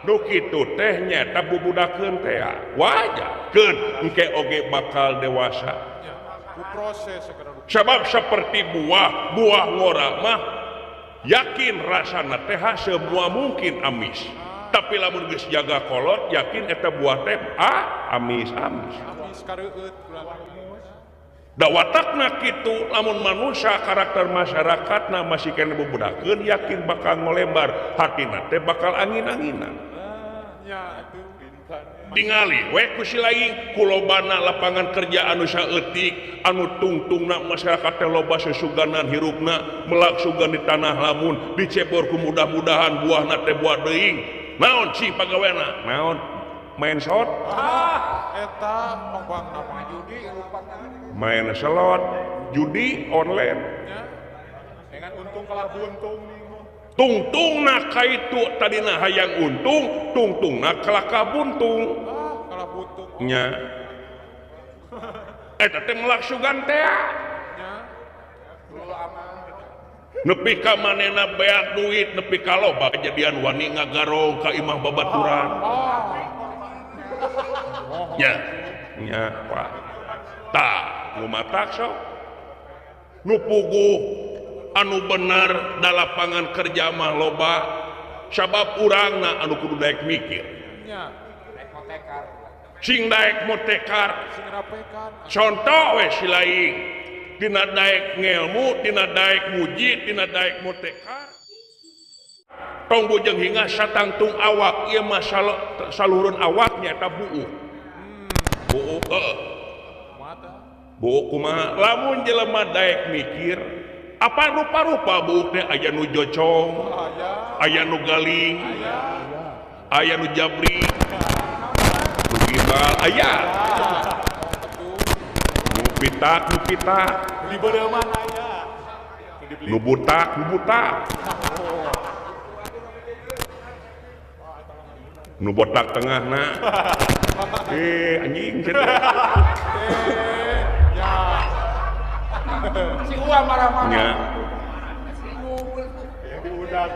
Nu kitu teh nyata bubudakeun teh wajar keun engke oge bakal dewasa. Proses segera Sebab seperti buah ngora mah yakin rasana teh semua mungkin amis. Tapi lamun geus jaga kolot yakin eta buah teh amis. habis kareueut Da watakna kitu lamun manusia karakter masyarakatna masih kena bubudakeun yakin bakal ngolembar hatina teh bakal angin-anginan. nya atuh intan Tingali we ku si lain kulobana lapangan kerja anu saeutik anu tungtungna masyarakat teh loba sesuganan hirupna melak sugan di tanah lamun dicebor ku mudah-mudahan buahna teh buah deing. Naon si pagawena? Naon? Main shot? eta pembang nama judi Main slot, judi online. nya dengan untung kalah buntung nih Tungtungna kaitu tadina hayang untung, tungtungna kelaka buntung. kalah buntung Nya. Eta teh melak sugan teh. nya dulu aman Nepi ka manehna beak duit, nepi ka loba kejadian wani ngagarong ka imah babaturan. Nya. Nya, Pak. Tah, nu matak sok. Nu puguh anu bener da lapangan kerja mah loba. Sabab urangna anu kudu daek mikir. nya naik motekar Sing daek motekar. sing rapekan Contoh we si lain. Tina daek ngelmu, tina daek muji, tina daek motekar. Tong bujeng hingga satangtung awak ieu mah salureun awaknya eta buuk. Buuk mata buuk kumaha lamun jelema daek mikir apa rupa-rupa buuk teh aya nu jocong, aya nu galing, aya nu jabri, nu gimbal aya. Nu pita di beureuh mah aya dibeli nu butak nu botak tengahna anjing cenah. ya si uang marah-marah Nya. udah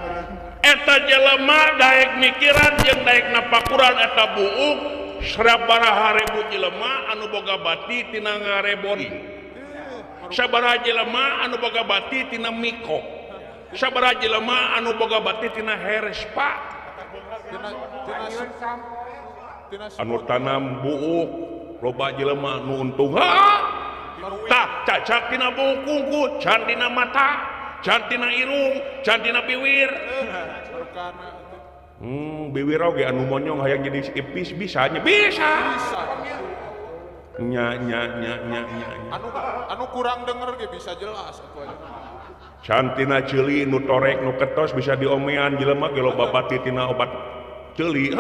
Eta jelema daek mikiran jeung daek napakuran eta buuk sabaraha ribu jelema anu boga bati tina ngarebon. Sabaraha jelema anu boga bati tina miko. Sabaraha jelema anu boga bati tina herespa. Anu tanam buuk loba jelema nu untung. Tah cacat tina buuk kungku, can dina mata, can tina irung, can tina biwir. Biwir oge anu monyong hayang jadi ipis bisanya bisa. Nya. anu kurang denger ge bisa jelas atuh Cantina ceuli nu torek nu ketos bisa diomean jelema ge loba bati tina obat ceuli.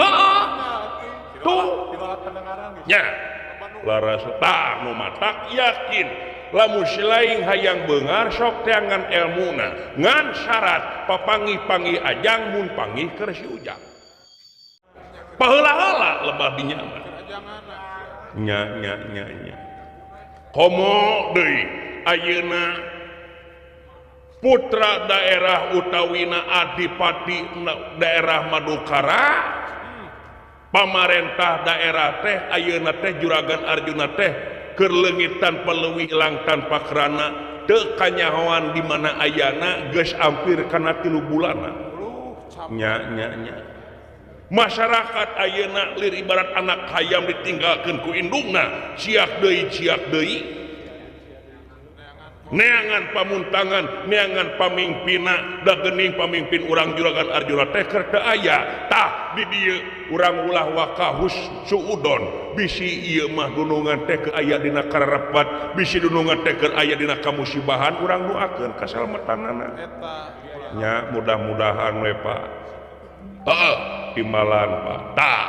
Tuh. dilalat pendengaran gitu Nya. Laras tah nu matak yakin lamun si lain hayang beungar sok teangan elmuna ngan syarat papangih-pangih ajang mun pangih keur si ujang. Paheula-heula lebah dinya mah. Nya. Komo deui ayeuna putra daerah utawina adipati daerah Madukara pamarentah daerah teh ayeuna teh juragan Arjuna teh keur leungit tanpa leuwih ilang tanpa kerana teu kanyahoan di mana ayana geus ampir kana 3 bulanna. Nya. Masyarakat ayeuna lir ibarat anak hayam ditinggalkeun ku indungna ciak deui neangan pamuntangan neangan pamimpina da geuning pamimpin urang juragan Arjuna teh keur teu aya tah di dieu urang ulah wakahus suudon bisi ieu mah dunungan teh keur aya dina kararepat bisi dunungan teh keur aya dina kamusibahan urang doakeun kasalmetanana nya mudah-mudahan we Pak. Timbalan Pak. Tah.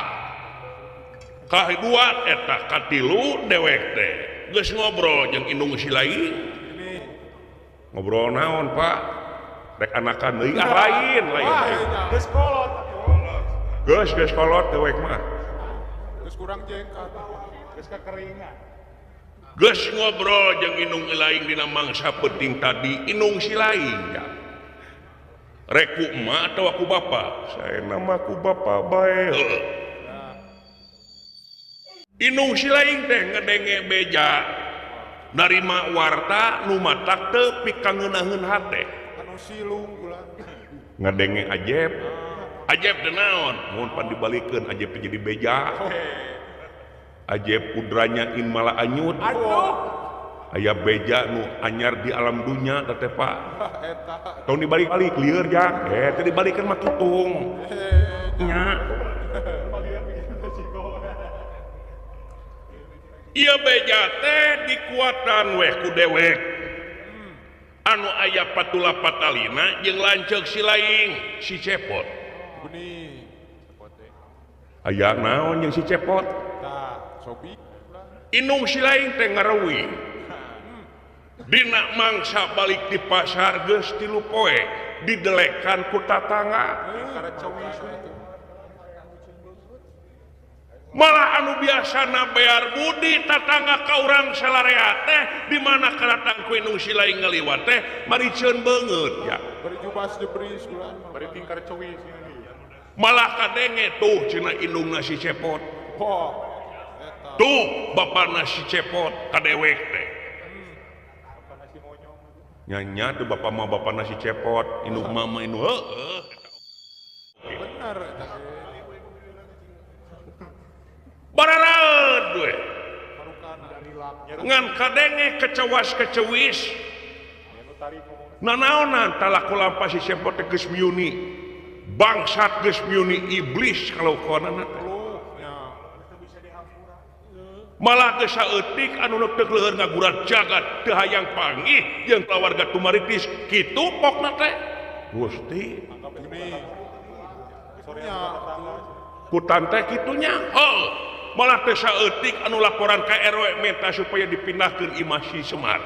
Kahidua eta katilu dewek teh geus ngobrol jeung indung si lain. Ngobrol naon Pak? Rek anakan deui lain. geus kolot Geus kolot dewek mah. geus kurang jengkat geus kakeringan Geus ngobrol jeung indung lain dina mangsa penting tadi indung si lain ya. reku emak atau aku bapak saya namaku bapak bae inung silaing teh ngedenge beja narima warta nu matak teu pikangeunahkeun hate anu silung ulah ngedenge ajeb teh naon mun pan dibalikeun ajeb teh jadi beja ajeb pudranya in malah anyut aya beja nu anyar di alam dunya teh Pak eta tong dibalik-balik lieur jak teh dibalikeun mah tutung nya ieu beja teh dikuatan weh ku dewek anu aya patula patalina jeung lanceuk si laing si cepot benih sepote aya naon jeung si cepot tah sobi inung si laing teh ngarewi dina mangsa balik di pasar geus 3 poe didelekan ku tatangga karacawis itu malah anu biasana bear budi tatangga ka urang salarea teh di mana kadatang ku inung si laing ngaliwat teh mariceun beungeut ya bari jubas debris ulah bari ting karacawis malah kadenge tuh cenah indungna si cepot oh eta tuh bapana si cepot kadewek teh nyanya tuh bapak mah bapana si cepot induk mama induk bener eta bararaeud we marukana dilak ngan kadenge kecewas-kecewis nanaonan talaku lampah si cepot teh geus miuni bangsat geus miuni iblis kalau konana teh nya malah geus saeutik anu neuk leueur ngagurat jagat teu hayang panggih jeung keluarga tumaritis kitu pokna teh Gusti benih nya kutan teh kitunya malah teh saeutik anu laporan ka RW minta supaya dipindahkeun imah si Semar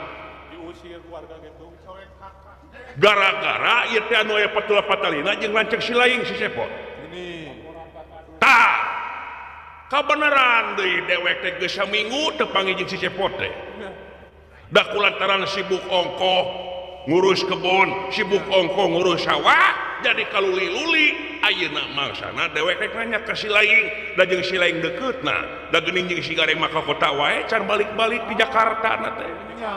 diusir keluarga gitu gara-gara ieu teh anu aya patula patalina jeung lanceuk si laing si cepot benih tah kabeneran deui dewek teh geus saminggu teu panggih jeung si cepot teh da kulantaran sibuk ongkoh ngurus kebun sibuk ongkoh ngurus sawah jadi kaluli-luli ayeuna mangsana dewek teh nanya ka si laing da jeung si laing dekeutna da geuning jeung si gareng mah ka kota wae can balik-balik di Jakarta na teh nya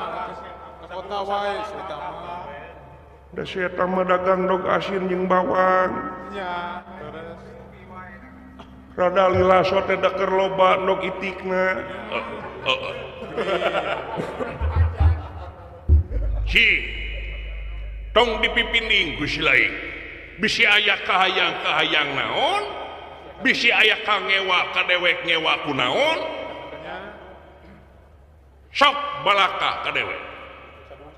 ka kota wae eta mah da si eta mah dagang dog asin jeung bawang nya terus rada lila sote da keur loba dog itikna si tong dipipinding ku si laing bisi aya kahayang naon bisi aya ka ngewa ka dewek ngewa ku naon sok balaka ka dewek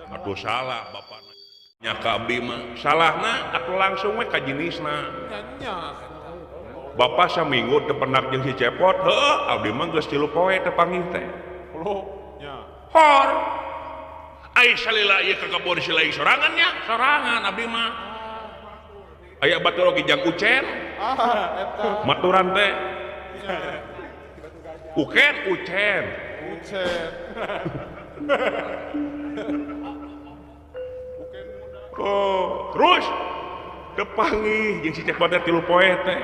atuh salah bapana nya ka abdi mah salahna atuh langsung we ka jenisna nya bapak saminggu teu pendak jeung si cepot heuh abdi mah geus 3 poe teu panggih teh lo nya hor ai salila ieu ka kebon si laing sorangan nya sorangan abdi mah aya batur oge jang ucen eta maturan teh ucen ucen oh terus tepangi jeung si cepot teh 3 poe teh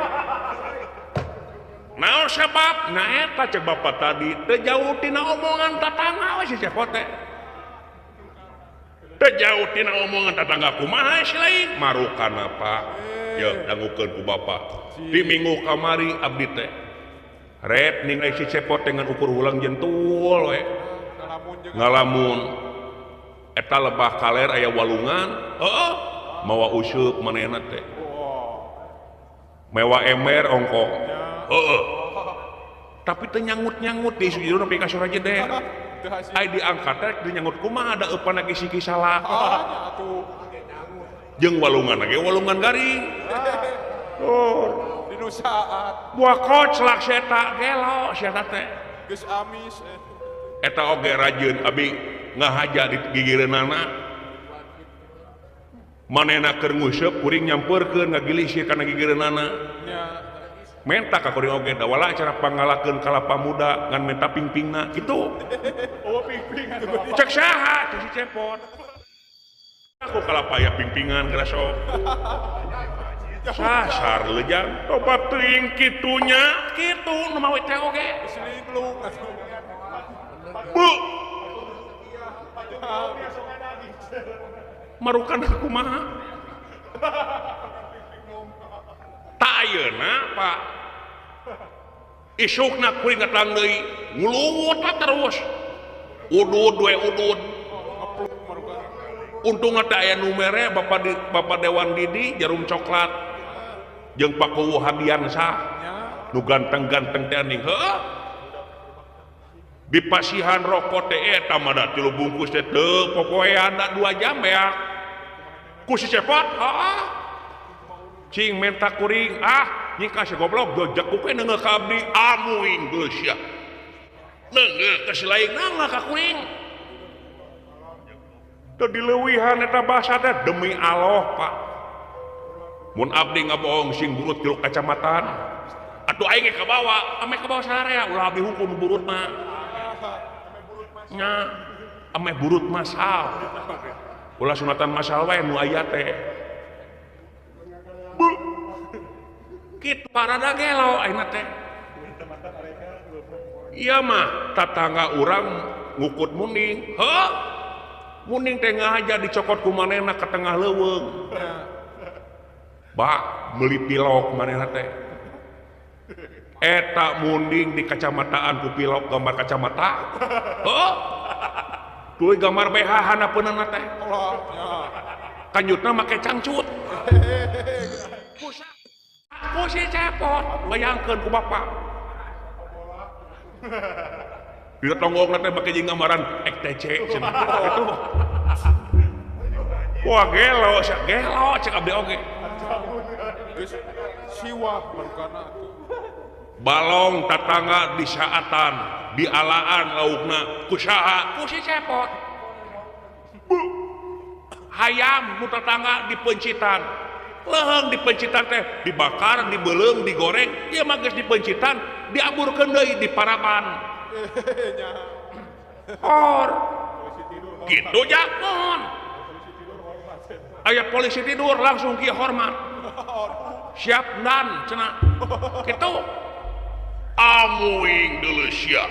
naon sabab nah eta cek bapak tadi teu jauh tina omongan tatangga we si cepot teh teu jauh tina omongan tatangga kumaha si lain marukana Pak ya dangukeun ku bapak di minggu kamari abdi teh red ningali si cepot dengan ukur ulang jentul we ngalamun eta lebah kaler aya walungan mawa useup manehna teh mewa emer ongko tapi teu nyangut-nyangut di sujudna nepi ka sora jedeh ai diangkat teh teu nyangut kumaha da eupan lagi siki salah jeung walungan lagi walungan garing dinu saat buah koc lak seta gelo sia teh geus amis eta oge rajin abi ngahaja di gigireunana manehna keur nguseup kuring nyampeurkeun ngagilisi kana gigireunana nya menta ka kuring oge da wala cara pangalakeun kalapa muda ngan menta pingpingna kitu oh ping-ping cek saha cek si cepot aku kalapaya pimpingan kena sok sasar lejang tobat teuing kitunya kitu nu mawe teh oge Selingkuh. bu marukan aku mah tak ayeuna Pak isukna kuring datang deui nguluwut terus udud we udud untung ada aya numere Bapak Dewan Didi jarum coklat jeung Pakuwu Hadiansah nu ganteng-ganteng teh anjing heuh di pasihan rokok teh eta mah da 3 bungkus teh teu popoean da 2 jam beak ku si cepot cing menta kuring nying kasih goblok jojak ku pe neungeuh ka abdi amuing geus ya neungeuh ka si laingna ka kuring teu dileuwihan eta basa teh demi Allah Pak mun abdi ngabohong sing burut 3 kacamatan atuh aing ge kabawa ame kabawa sararea ulah abdi hukum burut mah nya ame burut masal ulah sunatan masal wae nu aya teh bu kitu parada gelo ayeuna teh ieu mah tatangga urang ngukut muning heuh muning teh ngahaja dicokot ku manehna ka tengah leuweung bak meuli pilok manehna teh eta munding di kacamataan ku pilok gambar kacamata heuh tuluy gambar BH hanapeunna teh kanjutna make cangcut ku si cepot bayangkeun ku bapak di tonggongna teh make jeung gambaran XTC cenah gitu wah gelo cek abdi oge Siwa marukana atuh. balong tatangga di saatan di alaan laukna kusaha ku si cepot hayam nu tatangga di pencitan leheng di pencitan teh dibakar dibeleung digoreng ieu mah geus di pencitan diaburkeun deui di paraban or kitu jakon aya polisi tidur langsung kieu hormat siap dan cenah kitu amuing deuleu sia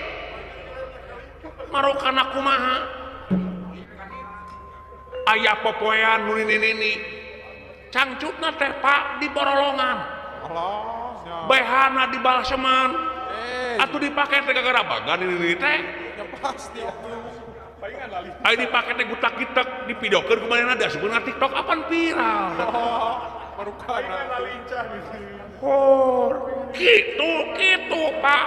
marokana kumaha aya popoean nu nini cangcutna teh Pak di borolongan behana di balseman atuh dipake teh gara-gara bagan ini teh Ya pasti atuh. Palingan lali. aya dipake teh gutak-gitek dipidokeun ku manehna da sugeuna TikTok apan viral Marukana lincah di sini. Gitu Pak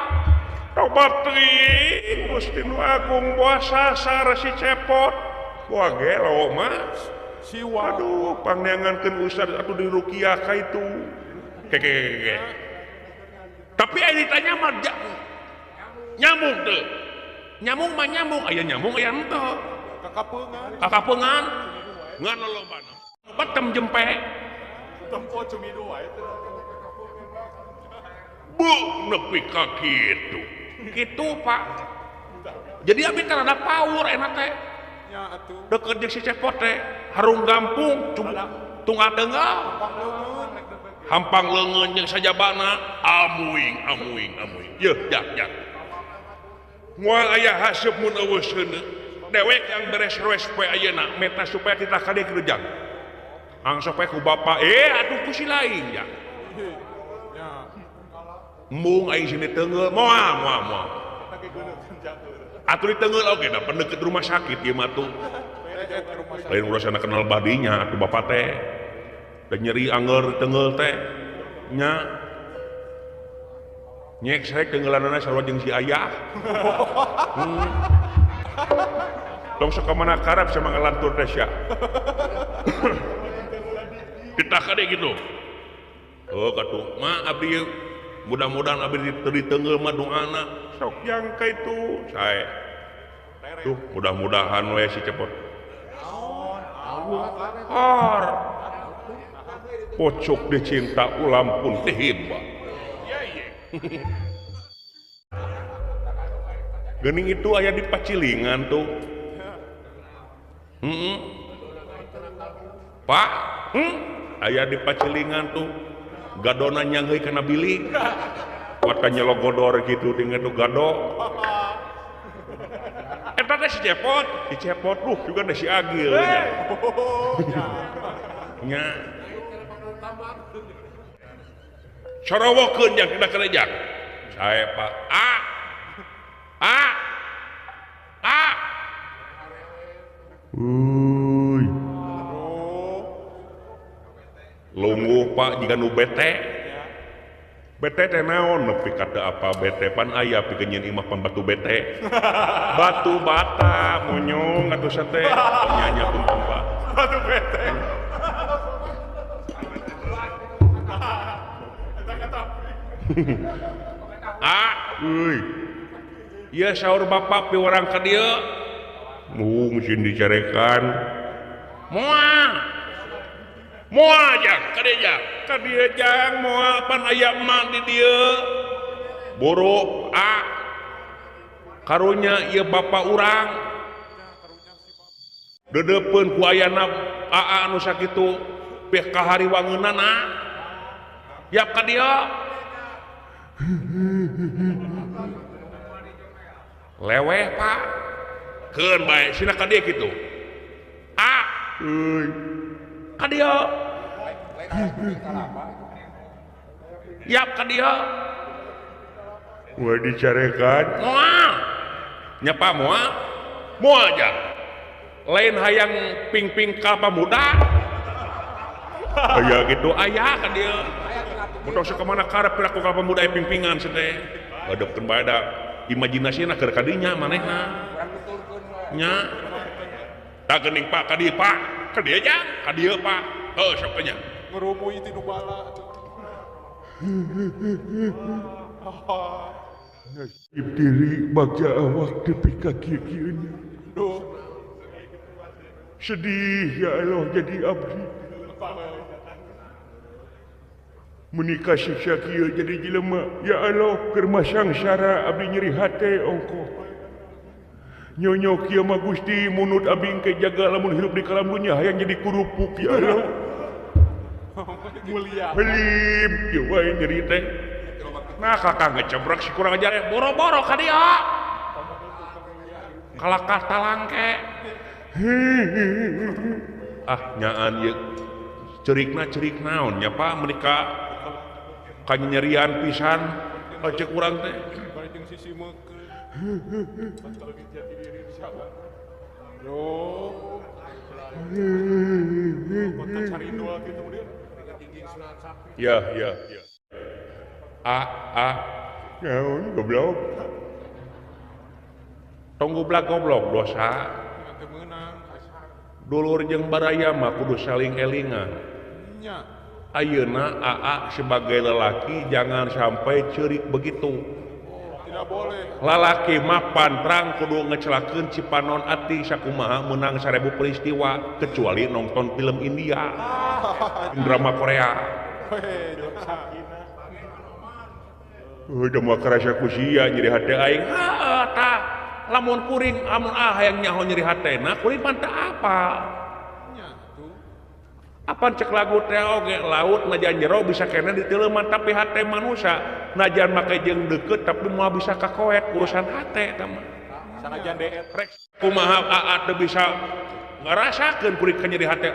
tobat teuing Gusti Nu Agung boa sasar si cepot wah gelo mas Siwa. aduh pangneangankeun ustad atuh di rukiah ka itu keke tapi aya ditanya mah nyamuk teu nyamuk mah nyamuk aya henteu kakapeungan ngan lolobana batem jempe Tempo cumi dua itu. bu nepi ka kitu kitu Pak jadi abdi teu ada power enak teh Ya atuh. deket jeung si cepot teh harung gampung tunggal teunggal hampang leungeun jeung sajabana amuing yeuh jak moal aya haseup mun eueuseun dewek yang beres-beres poe ayeuna meta supaya kita kade kerjang angsa poe ku bapa atuh ku si lain ya mung aing sini teungeul moal atuh di teungeul oge da pendeket rumah sakit ieu mah tuh lain urasana kenal badinya atuh bapa teh da nyeri anger teungeul teh nya nyek sae teungeulanana sarua jeung si ayah tong sok mana karab sama ngalantur teh sia kita kade gitu oh katuh ma abdi mudah-mudahan abdi diteungeul mah doana sok yang ka itu sae tuh mudah-mudahan we si cepot har pocok dicinta ulam pun tihibba geuning itu aya di Pacilingan tuh Pak aya di Pacilingan tuh gadona nyanggeui kana bilik kuat ka nyelogodor gitu dengan tuh gado eta teh si cepot juga ada si Agil nya corowokeun yang tidak kerejak saya Pak lungguh Pak jika nu bete teh naon nepi kada apa bete pan aya pikeun imah pan batu bete batu bata monyong atuh teh nyanyi punten Pak batu bete iya saur bapak pi orang ka dieu mungkin dicarekan moal jang ka dieu jang moal pan aya emak di dieu boro karunya ieu bapak urang dedepeun ku ayana anu sakitu peh kahariwangeunana yap ka dieu leweh Pak keun bae sina ka dieu kitu ka dieu yap ka dieu moal dicarekan moal nya Pak moal aja lain hayang ping-ping kalpa muda aya gitu aya ka dieu mun sok kemana karep piraku kalpa muda ping-pingan teh ngadepkeun bae da imajinasina keur ka dinya manehna nya tak geuning Pak ka dieu Pak ka dieu jang ka dieu Pak heuh sok teh nya ngerumui ti nu bala nasib diri bagja awak tepi ka kieu-kieunya sedih ya Allah jadi abdi menikah siksa kieu jadi jelema ya Allah keur masang sara abdi nyeri hate ongko nyonyo kieu mah Gusti munut abdi engke jaga lamun hirup di kalam dunya hayang jadi kurupuk ya Allah mulia helim kieu wae nyeri teh nah kakak ngecebrak si kurang ajar boro-boro ka dieu kalakah talangke nyaan ieu cerik naon nya Pak menika kanyerian pisan cek urang teh bari jeung sisi meukeun lagi jati diri insyaallah yo kota cari doa kitu kemudian tinggi sunat sapi ya naon goblok tong goblok dosa teu meunang dulur jeung baraya mah kudu saling elingan nya ayeuna sebagai lelaki jangan sampai cerik begitu tidak boleh lalaki mah pantrang kudu ngecelakeun cipanon ati sakumaha menang 1000 peristiwa kecuali nonton film India drama Korea udah mau kerasa kusia nyeri hati aing tah lamun kuring amun hayang nyaho nyeri hatena kuring pantah apa apa cek lagu teh oge laut najan jero bisa kena diteuleman tapi hate manusia najan make jeung deukeut tapi moal bisa kakoet urusan hate tah mah sanajan deet rek kumaha teu bisa ngarasakeun kuring nyeri hate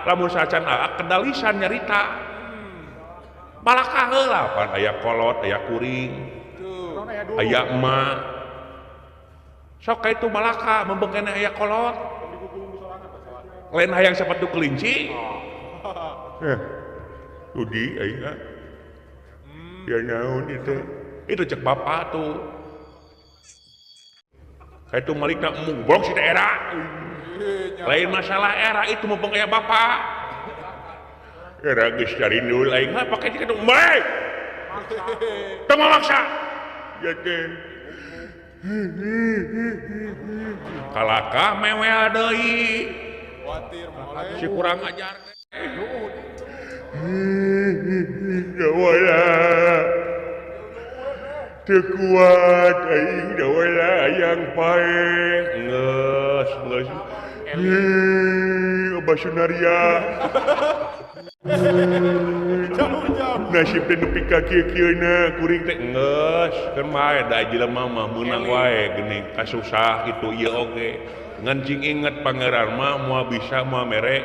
lamun sacan kedalisan nyarita balakah heula pan aya kolot aya kuring aya emak sok ka itu balaka membengkena aya kolot lain hayang sepatu kelinci Tudi aing ya naon itu cek bapak tuh kayak itu malikna mubrok si era lain masalah era itu mumpung aya bapak era geus carinul aing pakai itu baik teu maksa ya teh kalakah meweh deui si kurang ajar dawala teu kuat aing dawala yang pae geus Basunaria nasib teh nepi ka kieu-kieuna kuring teh geus kan bae da jelema mah meunang wae geuning kasusah kitu ieu oge ngan cing inget pangeran mah moal bisa moal mere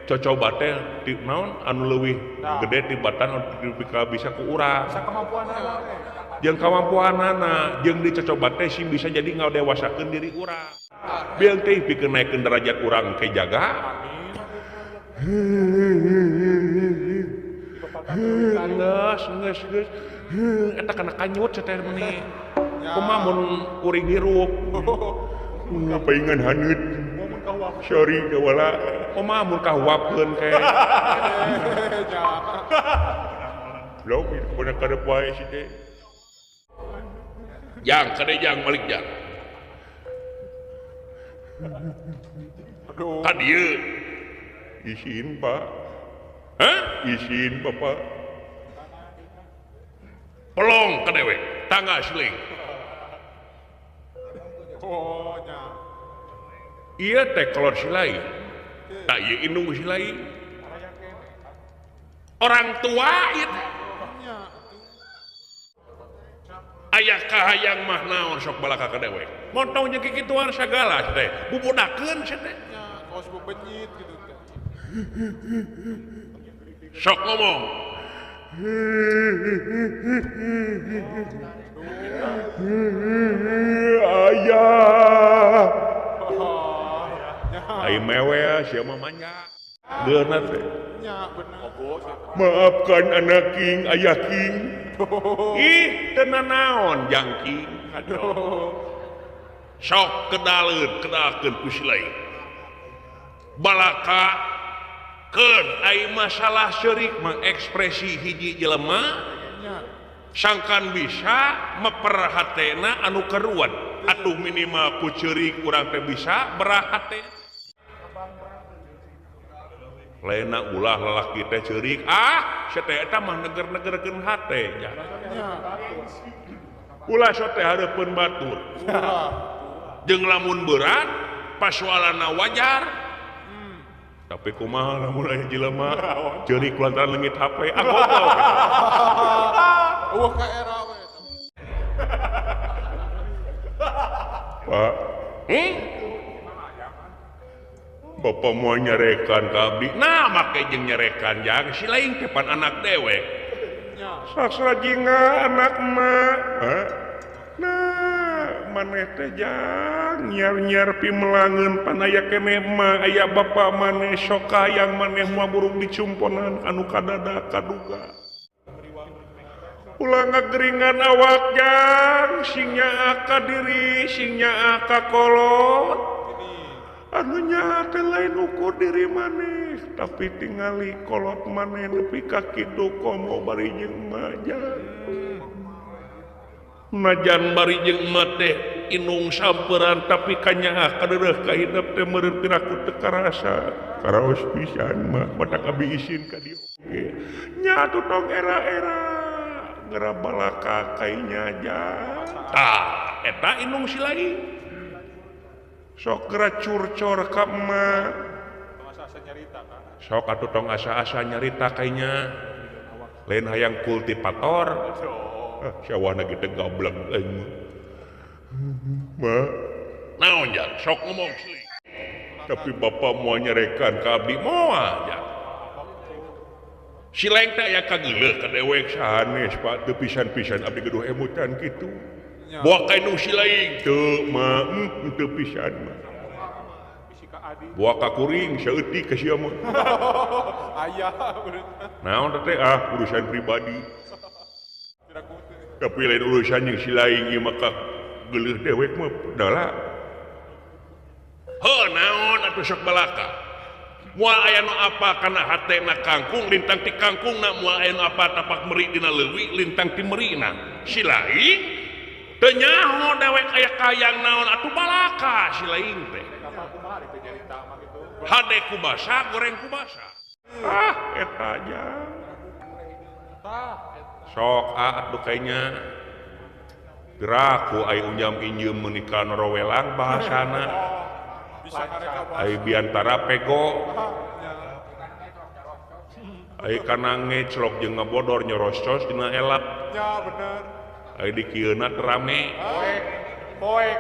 cocoba teh ti naon anu leuwih gede tibatan nepi ka bisa ku urang jeung kamampuanana jeung dicocoba teh sih bisa jadi ngadewasakeun diri urang biar teh pikeun naikeun derajat urang ke jaga geus eta kana kanyut teh meni kumaha mun kuring hirup ngapaingan haneut sorry wala kumaha mun kahuapkeun ke lo bener kada poe si teh jang kada jang balik jang ka dieu isin pak isin bapak pelong ka dewe tangga seling iya teh kolor silai tak iya indung silai orang tua itu ayah kahayang mah naon sok balaka ka dewe montong jeung kikituan sagala teh bubudakeun teh kaos bebenyit gitu teh sok ngomong ayah ai mewe sia mah manja geuna teh maafkan anak king ayah king ih teu naon jangking aduh sok kedaleun ku silai balaka keun ai masalah seurik mengekspresi hiji jelema sangkan bisa meperhatena anu keruan atuh minimal ku ceurik urang teh bisa berhate lainna ulah lalaki teh ceurik sia teh eta mah neger-negerkeun hate nya ulah so teh hareupeun batur jeung lamun berat pasoalana wajar tapi kumaha lamun aya jelema ceurik lantaran leungit HP goblok eueuh ka era we Pak Bapak mau nyerekan ke abdi nah make jeung nyerekan jang si lain tepan anak dewek saksra jinga anak emak nah maneh teh jang nyiar-nyiar pi melangeun pan aya keneh mah aya bapa maneh sok hayang maneh moal burung dicumponan anu kadada kaduga ulah ngageringan awak jang sing nyaa ka diri sing nyaa ka kolot anu nyaa teh lain ukur diri maneh tapi tingali kolot maneh nepi ka kitu komo bari jeung majang najan bari jeung emat teh inung samperan tapi kanyaa kadeureuh ka hidup teh meureun piraku teu karasa karaos pisan mah badak abi isin ka dieu nya atuh tong era-era geura balaka kainya jang tah eta inung silai sok geura curcor ka emak sok atuh tong asa-asa nyarita kainya lain hayang kultivator syawana gitu goblok aing mah naon jang sok ngomong sih tapi bapak mau nyerekan ka abdi moal jang sileng teh aya kageuleuh ka dewek sanes Pak teu pisan-pisan abdi gaduh emutan kitu bawa ka nu silaing teu mah teu pisan mah bawa ka kuring saeutik ka sia mah aya naon teh urusan pribadi tapi lain urusan yang silaing ieu maka geuleuh dewek mah dala heuh naon atuh sok balaka moal aya nu apa kana hatena kangkung lintang ti kangkungna moal aya nu apa tapak meri dina leuwih lintang ti merina silaing teu nyaho dewek aya kayang naon atuh balaka silaing teh hade kubasa goreng kubasa eta aja sok atuh kayaknya geraku ai unyam injeum meunikan rowelang bahasana ai biantara pego ai kana ngeclok jeung ngabodor nyoroscos dina elap Ya bener. ai di kieuna rame Poek.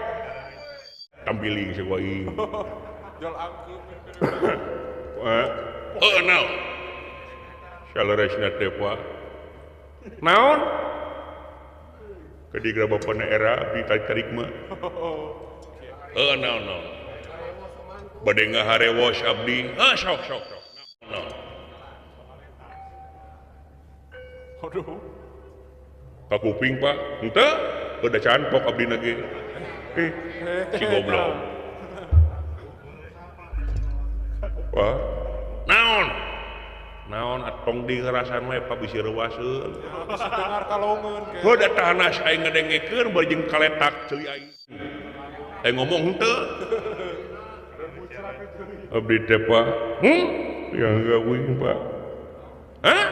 tampiling segoing Jol angkeun. naon saleresna teh poa naon kadigra bapana era abdi tarik mah naon bade ngaharewos abdi sok naon Aduh. ka kuping pak henteu udah canpok abdi nage si goblok wah naon atong di ngerasan we pak bisi reuaseun Bisa dengar kalongeun ke. heuh da tahanas aing ngadengekeun bari jeung kaletak ceuli aing aing ngomong henteu abdi teh pak yang gawing pak hah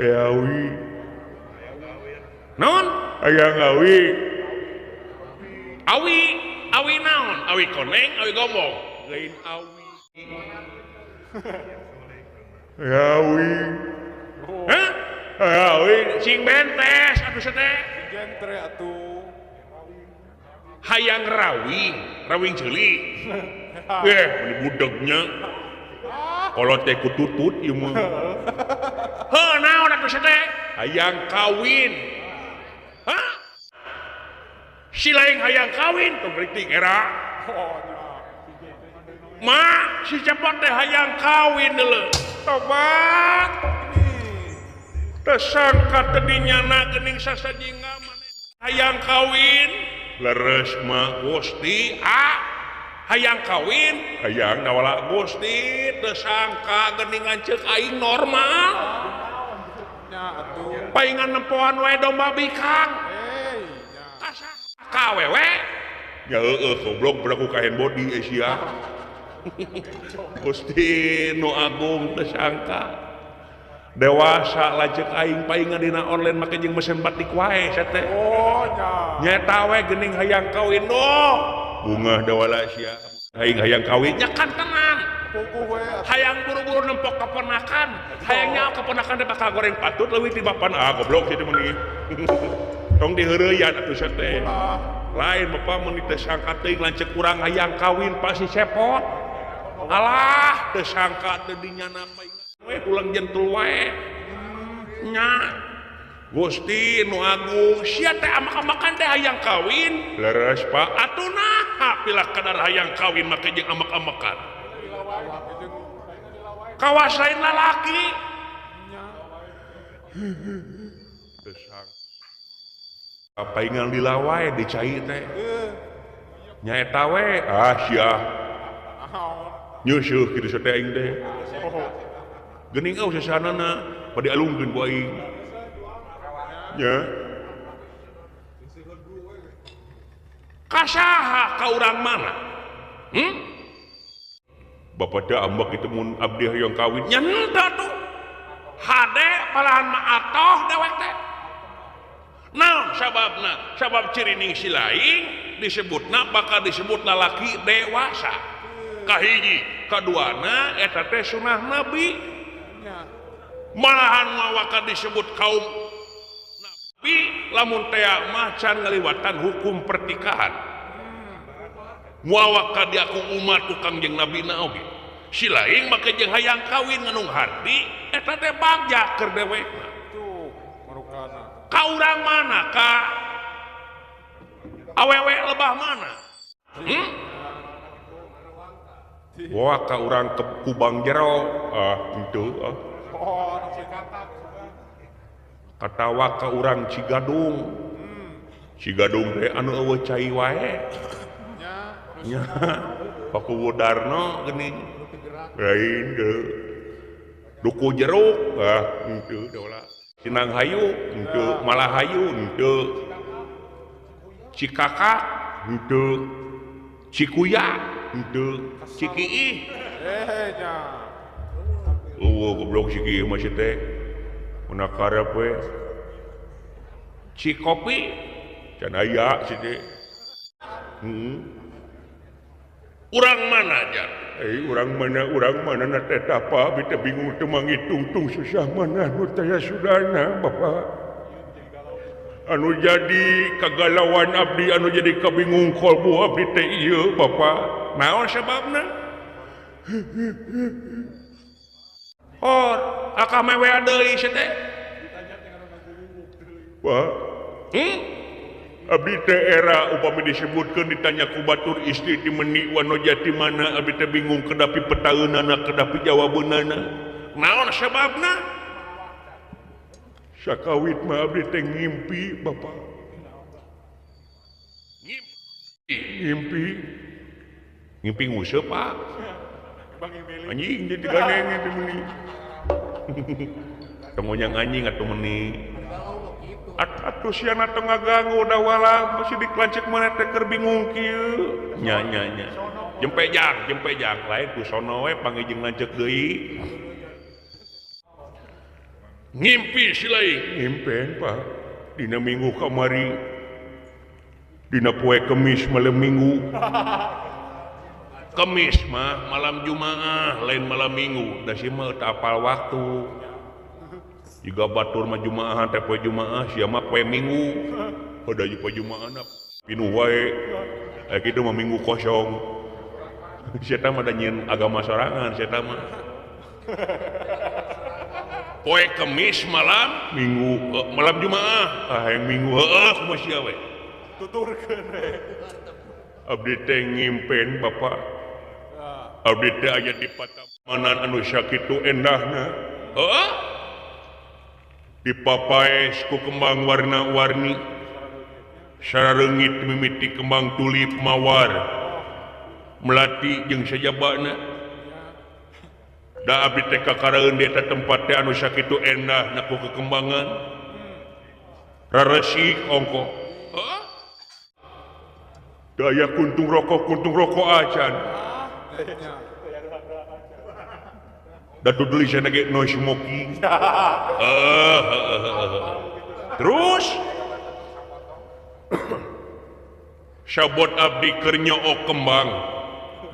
yawi naon aya ngawi awi naon awi koneng awi gombong lain awi yawi hah yawi sing bentes atuh teh Gentre atuh. hayang rawing ceuli meni budegnya kalau teh kututut ieu mah heuh naon atuh teh hayang kawin hah si lain hayang kawin tuh kritik era Oh, nya. ma si cepot teh hayang kawin deuleu tobat tersangka tadinya geuning sasajinga maneh hayang kawin leres mah Gusti hayang kawin hayang nawala Gusti tersangka geuningan ceuk aing normal Nya atuh. paingan nempoan wae domba bikang Nya. ka awewe ya goblok beraku kahen body Asia Gusti nu agung tersangka dewasa lajek aing paingan dina online make jeung mesin batik wae teh Oh, nya. nyata we geuning hayang kawin bunga dewala sia aing hayang kawin nya kan tenang Puguh we. hayang buru-buru nempok keponakan hayang nyawa keponakan teh bakal goreng patut leuwih ti bapan goblok situ meuni tong diheureuyan atuh teh lain bapak meuni teh sangka teuing lanceuk urang hayang kawin pasti cepot alah teu sangka teu dinyana paingan we ulang jentul wae nya Gusti nu agung sia teh amak-amakan teh hayang kawin leres pak atuh naha pilah kadar hayang kawin make jeung amak-amakan kawas lain lalaki desang paingan lila wae dicai teh nyaeta we sia nyeusuh kitu teh aing teh geuning sasanana bade alungkeun ku aing nya kasaha ka urang mana bapak da ambak itu mun abdi hayang kawin nya henteu tuh hade palahan mah atoh dewek teh naon sababna sabab ciri ning si laing disebutna bakal disebut lalaki dewasa kahiji kaduana eta teh sunah nabi malahan mawaka disebut kaum nabi lamun teh mah can ngaliwatan hukum pertikahan muawak dia aku umat tukang jeung nabi naoge si laing make jeung hayang kawin nganung hardi eta teh bagja keur dewekna Tuh, marukana. ka urang mana ka awewe lebah mana wah ka urang ke kubang jero itu Oh, cikatak. katawa ka urang Cigadung Cigadung teh anu eueuh cai wae nya pakuwudarno geuning lain deu duku jeruk henteu daula Cinang hayu henteu Malahayu henteu Cikaka henteu Cikuya henteu Cikiih Nya. goblok Cikiih mah teh mun karep we Cikopi can aya si teh urang mana aja urang mana na teh apa bita bingung teu mangitung-tung susah mana nu teh sudahna Bapak anu jadi kagalauan abdi anu jadi kabingung kolbu abdi teh ieu Bapak naon sababna akah mewe deui sia teh Pak abdi teh era upami disebutkeun ditanya ku batur istri di meni wano jati mana abdi teh bingung kedapi petaeunana kedapi jawabeunana naon sababna sakawit mah abdi teh ngimpi Bapak ngimpi nguseup Pak anjing jadi ganeng itu meni tengonyang anjing atuh meni atuh siana teu ngaganggu da wala masih dikelancik mana teh keur bingung kieu nya jempejang lain ku sono we pangijing lanceuk deui ngimpi silai ngimpen Pak dina minggu kamari dina poe Kemis malam minggu Kemis mah malam Jumaah lain malam minggu da si mah teu apal waktu juga batur mah Jumaah teh poe Jumaah sia mah poe Minggu pada poe Jumaahna pinuh wae kitu mah minggu kosong sia teh mah da nyieun agama sorangan sia teh mah poe Kemis malam minggu malam Jumaah yang minggu kumaha sia we tuturkeun we abdi teh ngimpen Bapak abdi teh aya di patamanan anu sakitu endahna dipapaes ku kembang warna-warni sarareungit mimiti kembang tulip mawar melati jeung sajabana da abdi teh kakaraeun di eta tempat teh anu sakitu endah na ku kekembangan raresik ongko daya kuntung rokok acan da tulisanna ge no smoking terus sabot abdi keur nyook kembang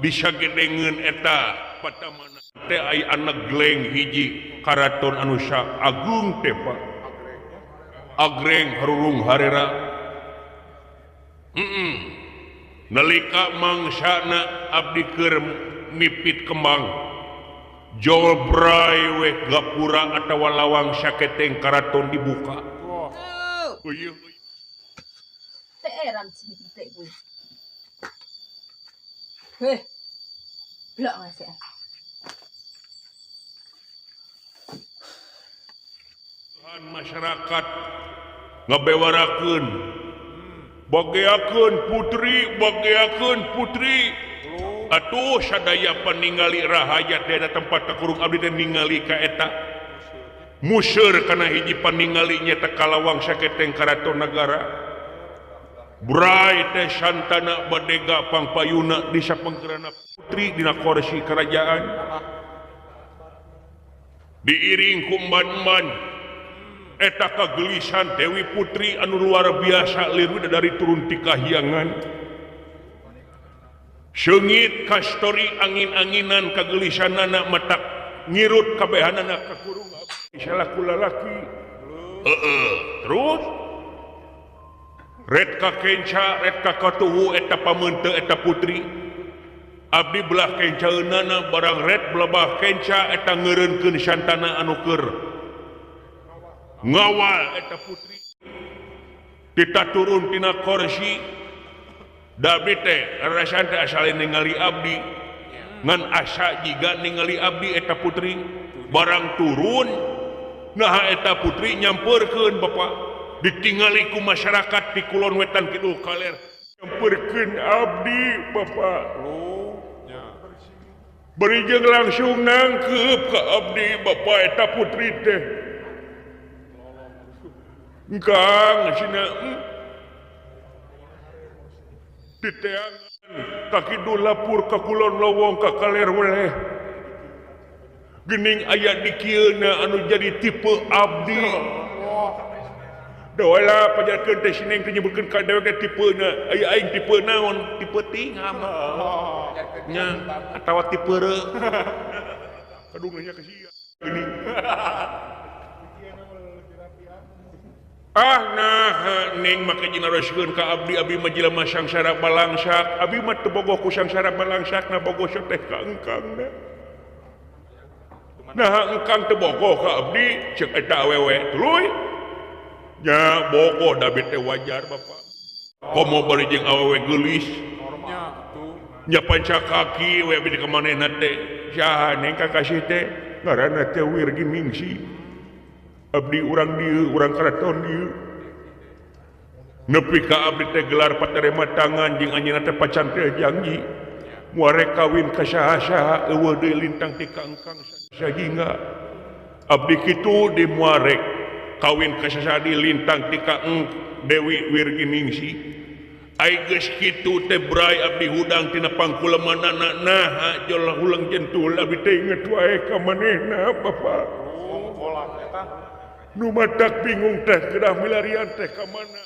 bisa gedengeun eta patamana teh aya anak gleng hiji karaton anu agung teh Pak agreng harurung harera nalika mangsana abdi keur nipit kembang jol bray we gapura atawa lawang saketeng karaton dibuka iya teeran sih teh gue blok ngasih masyarakat ngabewarakeun bageakeun putri atuh sadaya paningali rahayat di tempat kakurung abdi teh ningali ka eta museur kana hiji paningali nya teh kalawang saketeng karaton nagara bray teh santana badega pangpayuna di sapengkeurana putri dina kursi kerajaan diiring ku emban-emban eta kagelisan Dewi Putri anu luar biasa leuwih dari turun ti kahyangan seungit kastori angin-anginan kagelisanana matak ngirut kabehanana kakurung salah kula laki terus red ka kenca red ka katuhu eta pameunteun eta putri abdi belah kencaeunana barang red belah kenca eta ngeureunkeun santana anu keur ngawal eta putri kita turun tina kursi Dabi teh rasan teh asal ningali abdi ngan asa jiga ningali abdi eta putri barang turun nah eta putri nyamperkeun Bapak ditingali ku masyarakat di kulon wetan kidul kaler nyamperkeun abdi Bapak beri jeung langsung nangkep ka abdi Bapak eta putri teh engkang cenah diteangan kaki lapur ka kulon lowong ka kaler weleh gening aya di kieuna anu jadi tipe abdi Doela pajarkeun teh sineng teh nyebutkeun ka dewek tipeuna aya aing tipe naon tipe ting nya atawa ti peureuh kadungnya ke sia gini ning make jinaroskeun ka abdi mah jelema sangsara balangsak abdi mah teu bogoh ku sangsara balangsakna bogoh teh ka engkangna nah engkang teu bogoh ka abdi ceuk eta awewe tuluy nya bogoh da teh wajar bapak komo bari jeung awewe geulis nya panca kaki we abdi ka manehna teh saha neng kakasih teh ngaranna teh Wirgi Ningsih abdi urang dieu urang karaton dieu nepi ka abdi teh gelar patarema tangan jeung anjeunna teh pacan teh janji muare kawin ka saha-saha eueuh deui lintang ti ka engkang sahingga abdi kitu di muare kawin ka saha di lintang ti ka Dewi Wirgi Ningsih ai geus kitu teh bray abdi hudang tina pangkulemanana nah jol hulang jentul abdi teh inget wae ka manehna bapak nu matak bingung teh kedah milarian teh ka mana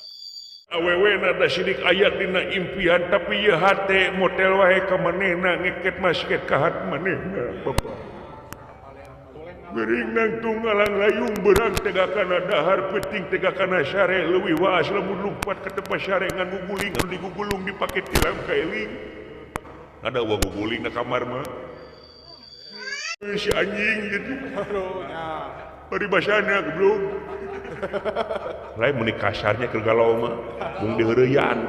awewena da sidik aya dina impian tapi ieu hate motel wae ka manehna ngeket masket ka hat manehna bapak geuring nang tunggalang layung beurang tega kana dahar penting tega kana sare leuwih waas lamun lumpat ka tempat sare ngan guguling anu digugulung dipake tilam ka eling ada wa guguling na kamar mah si anjing gitu bari basana goblok lain mun kasarnya keur galau mah mung diheureuyan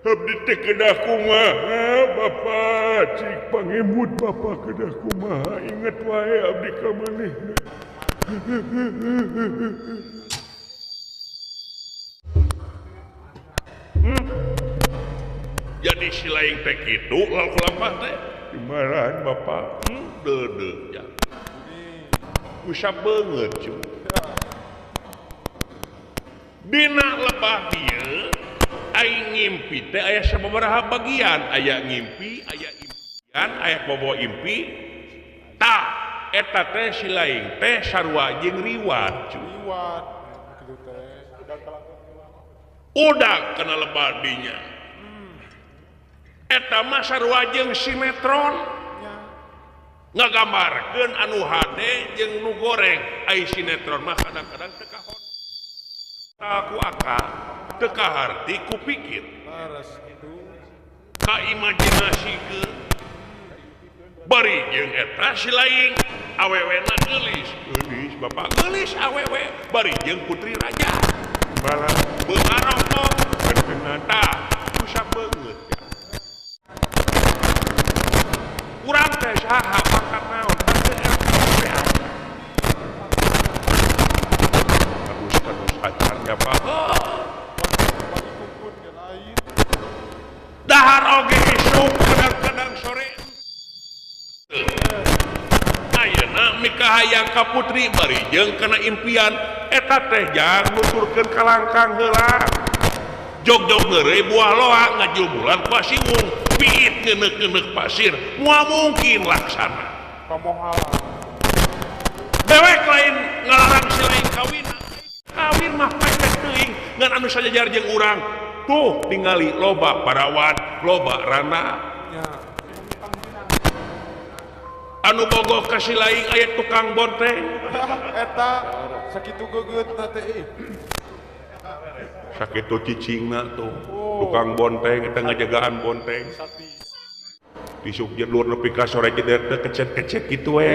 abdi teh kedah kumaha bapak cik pangemut bapak kedah kumaha inget wae abdi ka manehna jadi si laing teh kitu lalu lampat teh dimarahan bapak deudeuh ya usah banget cuy dina lebah dieu aing ngimpi teh aya sababaraha bagian aya ngimpi aya impian aya bobo impi tah eta teh si laing teh sarua jeung riwat cuy udah kana lebah dinya eta mah sarua jeung sinetron ngagambarkeun anu hade jeung nu goreng ai sinetron mah kadang-kadang teu kahon aku akal teu kaharti ku pikir ka imajinasikeun bari jeung eta si laing awewena geulis bapak geulis awewe bari jeung putri raja bala beungar rokok keunaan tah susah beungeut urang teh saha pangkat naon terus acarnya Pak dahar oge isuk kadang-kadang sore ayeuna mikah hayang ka putri bari jeung kana impian eta teh jang nuturkeun ka langkang heula jog-jog ngeureuy buah loa ngajumulan ku asiwung piit ngeuneuk-ngeuneuk pasir moal mungkin laksana pamohalan dewek lain ngalarang si lain kawin mah pecek teuing ngan anu sajajar jeung urang tuh tingali loba parawan loba rana anu bogoh ka si laing aya tukang bonteng eta sakitu geugeutna teh sakitu cicingna tuh tukang bonteng eta ngajagaan bonteng disuk jelur nepi ka sore jeder teh kecet-kecet kitu we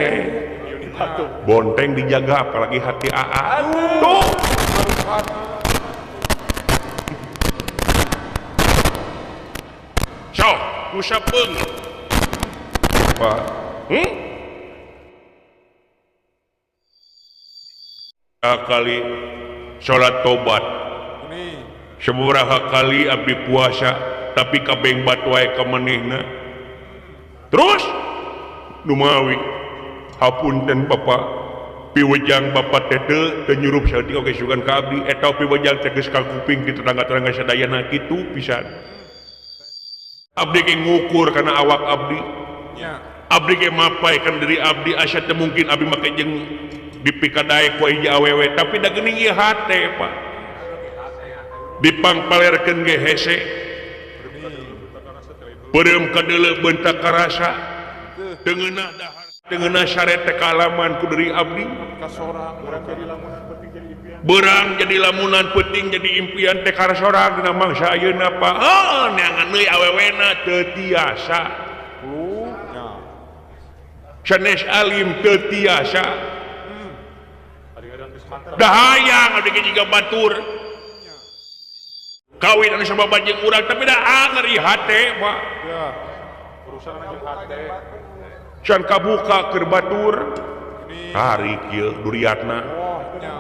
bonteng dijaga apalagi hati aa tuh so kusapeung Pak kali salat tobat sabaraha kali abdi puasa tapi kabeng batu wae ka manehna terus numawi hapunten bapak piwejang bapak teh teu nyurup saeutik oge sugan ka abdi eta piwejang teh geus ka kuping di tetangga-tetangga sadayana kitu pisan abdi ge ngukur kana awak abdi abdi ge mapaikan diri abdi asa teu mungkin abdi make jeung dipikadae ku hiji awewe tapi da geuning ieu hate Pak dipangpalerkeun ge hese Perem kadele bentak karasa tengenah dahar tengenah syaret teh kalaman ku dari abdi Kasorang orang jadi lamunan penting jadi impian. berang jadi lamunan penting jadi impian teh karasorang dina mangsa ayeuna pa neangan deui awewena teu tiasa Ya. sanes alim teu tiasa Kadang-kadang geus mantap. dahayang abdi ge jiga batur kawin anu sababa jeung urang tapi da ngeri hate Pak Ya. Urusan aja hate. can kabuka keur batur Ini tarik kieu duriatna ya.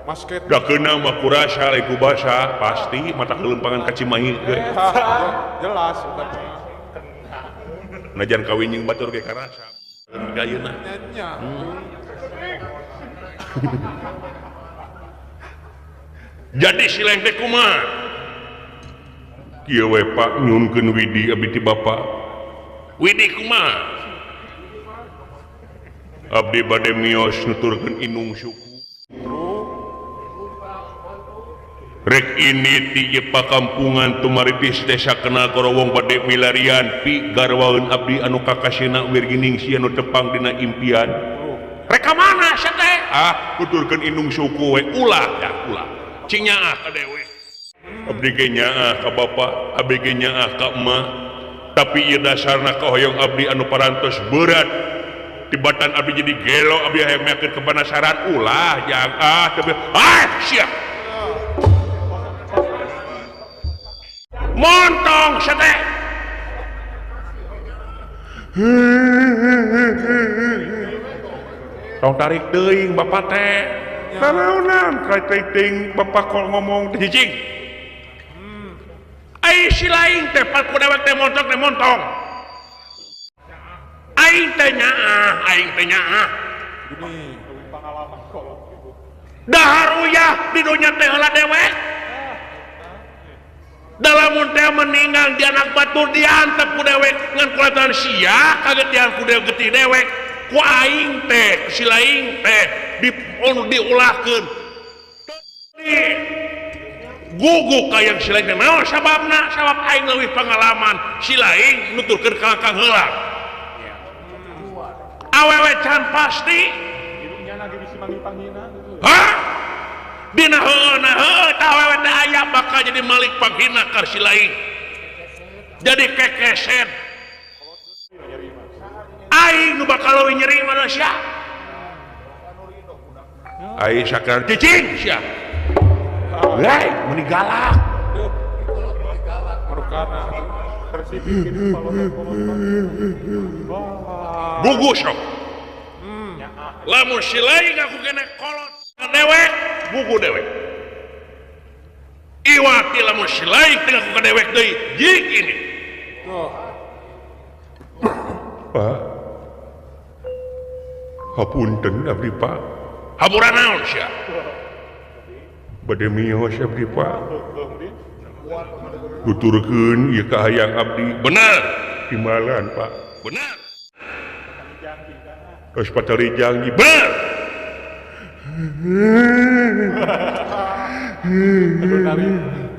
Masket. da keunang mah kurasa lain basa pasti mata kelempangan ka Cimahi ge Jelas tapi najan kawin jeung batur ge karasa ayeuna nyanyi. jadi sileng teh kumaha kieu we Pak nyunkeun widi abdi ti Bapa widi kumaha abdi bade miyos nuturkeun inung suku rek ini ti ieu pakampungan tumaritis desa kenal korowong bade milarian pi garwaeun abdi anu kakasina wirgining si anu tepang dina impian rek ka mana sia teh nuturkeun inung suku we ulah dah ulah cing nyaah ka dewe abdi ge nyaah ka bapa abdi ge nyaah ka emak tapi ieu dasarna kahoyong abdi anu parantos berat tibatan abdi jadi gelo abdi hayang meakeun kepanasaran ulah jang tapi sia montong sate tong tarik teuing bapak teh nanaonan kai ting bapak kol ngomong teh cicing ai si laing teh pat ku dewek teh montong aing teh nyaah Ini pengalaman kok. dahar uyah di dunya teh heula dewek dalamun teh meninggal di anak batur diantep ku dewek ngan kulatan sia kaget dian ku dewek getih dewek ku aing teh si laing teh diulahkeun di guguk ka yang si laing teh naon sababna sabab aing leuwih pengalaman si laing nuturkeun ka kang heula awewe can pasti Hidupnya lagi bisa manggil-panggilna gitu. hah dina heueuna heueuh tah awewe teh aya bakal jadi malik panggina ka si laing jadi kekeset aing nu bakal leuwih nyeri mana sia aing sakar cicing sia lai meni galak Marukana. Versi bikin gugus sok lamun si laing aku kena kolot ka dewek gugu dewek iwati lamun si laing teh aku ka dewek deui jik ini Pak hapunten abdi Pak haburan naon sia bade miyos abdi Pak tuturkeun ieu kahayang abdi bener timbalan Pak bener terus patari janji bener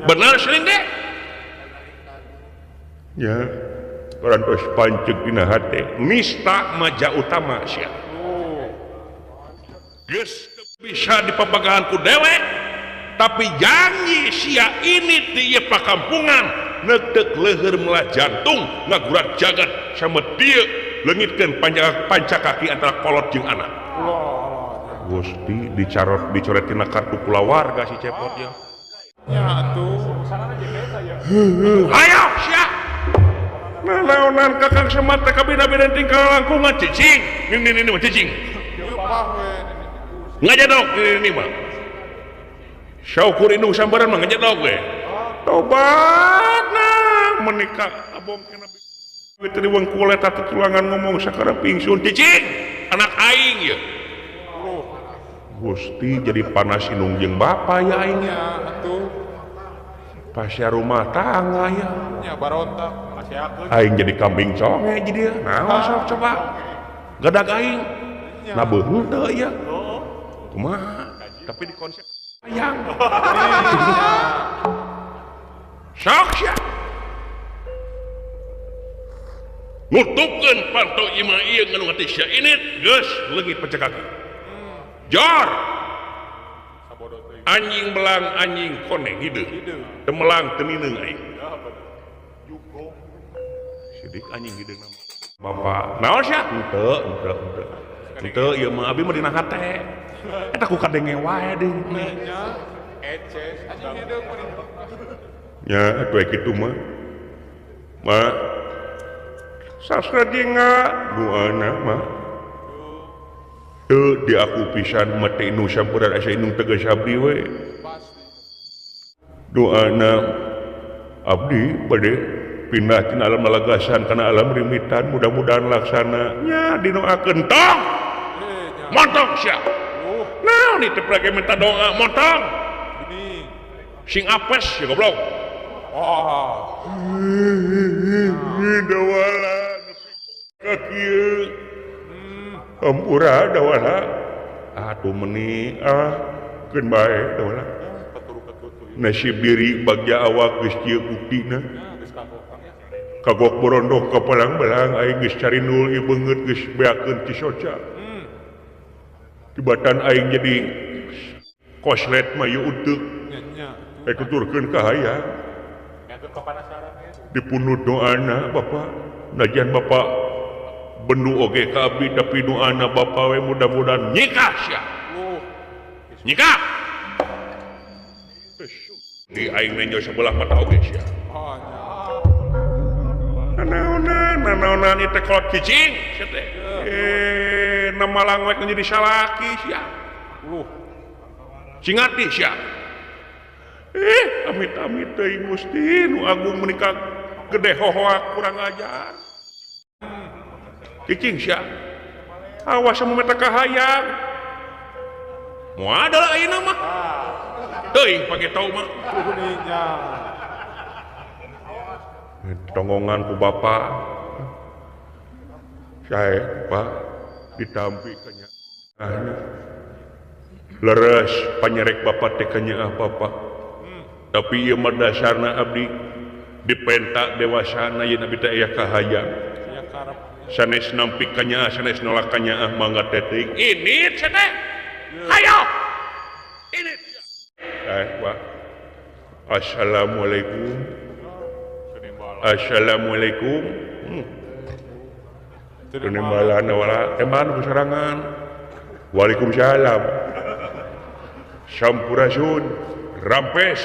bener sering deh ya orang terus pancek dina hati nista maja utama sia geus bisa dipapagahan ku dewek tapi janji sia ini di ieu pakampungan neuteuk leuheur melah jantung ngagurat jagat sama dieu leungitkeun panca kaki antara kolot jeung anak Gusti dicoret tina kartu kulawarga si cepot ya Ya tuh. ayo sia nanaonan kakang semat teh kabina-bina tingkal langkungan cicing ini mah cicing Nyupah we. ngajadok ini mah syaukur indung sambaran mah ngajadok we tobat nah menikah abom kena tadi wong kulet atau tulangan ngomong sakara pingsun cicing anak aing ya Gusti jadi panas indung jeung bapa ya aing Ya tuh. pasya rumah tangga ya Ya barontak. Masih aku. aing jadi kambing conge jadi nah sok coba gadag aing nah beung teu ya kumaha tapi di konsep ayang sok sia nutupkeun panto imah ieu nganu ngati sia init geus leungit pecah kaki jor Sabodo teh. anjing belang anjing koneng hideung teu melang teu nineung aing sidik anjing hideung nama bapak naon sia henteu ieu mah abi mah dina hate eta ku kadenge wae deui Nya eces anjing hideung mah. nya atuh kitu mah sastra jenga duana mah teu di aku pisan mati nu sampuran asa indung tegas abdi we doana abdi bade pindah tina alam lagasan kana alam rimitan mudah-mudahan laksana nya dinoakeun tong montong sia naon ieu prage minta doa montong Ini. sing apes ya goblok Wah. dawala kakieu hampura dawala atuh meuni keun bae dawala nasib diri bagja awak geus kieu buktina kagok borondok ka palang-balang aing geus cari nul ieu beungeut geus beakeun ti soca tibatan aing jadi koslet mah ieu uteuk Nya. tuturkeun ka hayang Ngakeun kepanasaran ya. dipunut doana Bapak najan Bapak bendu oge ka abdi tapi doana Bapak we mudah-mudahan nikah sia nikah di aing nenyo sebelah mata oge sia Oh, nya. nanaonan itu kolot cicing sia teh nama langwek jadi salaki sia cingati sia amit-amit teuing Gusti nu agung menikah gede hohoak kurang ajar cicing sia awas sama meta kahayang moal ayeuna mah teuing pake tau mah Nya. tonggongan ku bapak saya pak ditampi kanya leres panyerek bapak teh kanya bapak tapi ieu mah dasarna abdi dipenta dewasana yeun abdi teh aya kahayang Nya karep. sanes nampi kanya sanes nolak kanya mangga teh teuing init sia teh hayo init pak assalamualaikum assalamualaikum Tunimbala wala teman keserangan waalaikumsalam sampurasun rampes